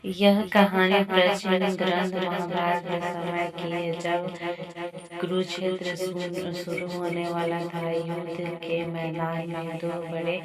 यह कहानी प्राचीन ग्रंथ महाभारत के समय की है, जब कुरुक्षेत्र शुरू होने वाला था। युद्ध के मैदान में दो बड़े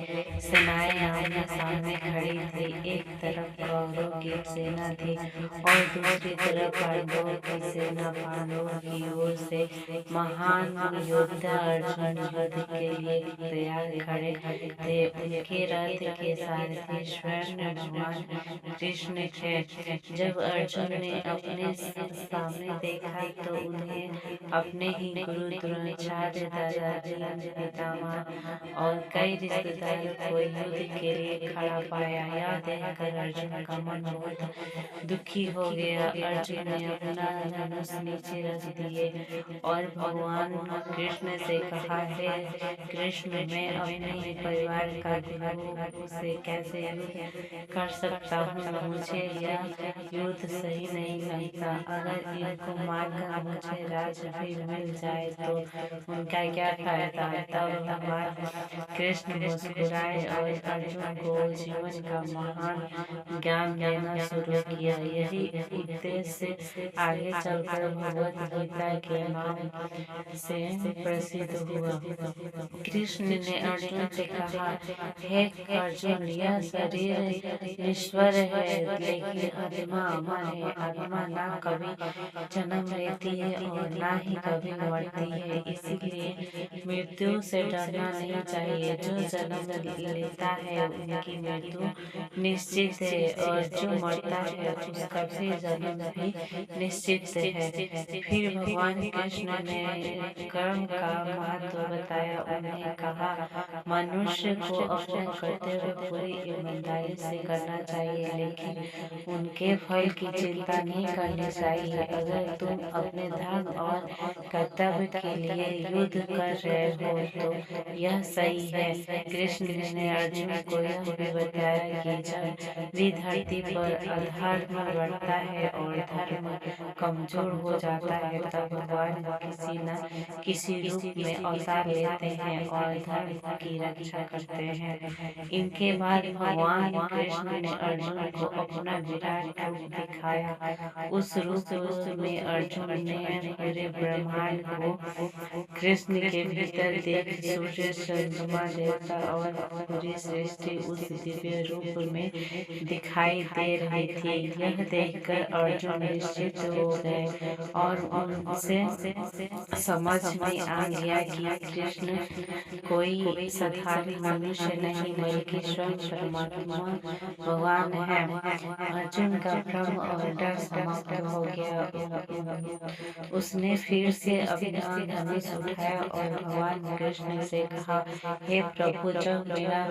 सेनाएं आमने सामने खड़ी थी। एक तरफ कौरवों की सेना थी और दूसरी तरफ पांडवों की सेना। पांडवों की ओर से महान योद्धा अर्जुन युद्ध के लिए तैयार खड़े थे। उनके रथ के सारथी स्वयं भगवान कृष्ण थे। जब अर्जुन ने अपने सामने देखा तो उन्हें अपने ही गुरु द्रोणाचार्य, दादा भीम पितामह और कई रिश्तेदारों को युद्ध के लिए खड़ा पाया। यह देखकर अर्जुन का मन बहुत दुखी हो गया। अर्जुन ने अपना धनुष नीचे रख दिए और भगवान कृष्ण से कहा, हे कृष्ण, मैं अपने ही परिवार का गुरु से कैसे युद्ध कर सकता हूँ। मुझे यह युद्ध सही नहीं लगता। अगर इनको मारकर मुझे राज्य भी मिल जाए तो उनका क्या फायदा। तब भगवान कृष्ण मुस्कुराए और अर्जुन को जीवन का महान ज्ञान देना शुरू किया। यही उद्देश्य आगे चलकर भगवत गीता के नाम से प्रसिद्ध हुआ। कृष्ण ने अर्जुन से कहा, हे अर्जुन, यह शरीर नश्वर है लेकिन आत्मा अमर है। आत्मा ना कभी जन्म लेती है और ना ही कभी मरती है, इसीलिए मृत्यु से डरना नहीं चाहिए। जो जन्म लेता है उनकी मृत्यु निश्चित है और जो मरता है उसका फिर जन्म भी निश्चित है। फिर भगवान कृष्ण ने कर्म का महत्व बताया। उन्हें कहा, मनुष्य को अपने कर्तव्य पूरी ईमानदारी से करना चाहिए, लेकिन उनके फल की चिंता नहीं करनी चाहिए। अगर तुम अपने धर्म और कर्तव्य के लिए युद्ध कर रहे हो तो यह सही है। कृष्ण ने अर्जुन को यह भी बताया कि जब भी धरती पर अधर्म बढ़ता है और धर्म कमजोर हो जाता है, तब भगवान किसी न किसी रूप में अवतार लेते हैं और धर्म की रक्षा करते हैं। इनके बाद भगवान कृष्ण ने अर्जुन को अपना विराट रूप दिखाया। उस रूप में अर्जुन ने पूरे ब्रह्मांड को कृष्ण के भीतर देख सूर्य, चंद्रमा, देवता और पूरी सृष्टि उस दिव्य रूप में दिखाई दे रही थी। यह देखकर अर्जुन निश्चित हो गए और उनसे समझ में आ गया कि कृष्ण कोई साधारण मनुष्य नहीं बल्कि स्वयं परमात्मा भगवान है। अर्जुन का भ्रम और डर समाप्त हो गया। उसने फिर से अपना धनुष उठाया और भगवान कृष्ण से कहा, हे प्रभु, जब मेरा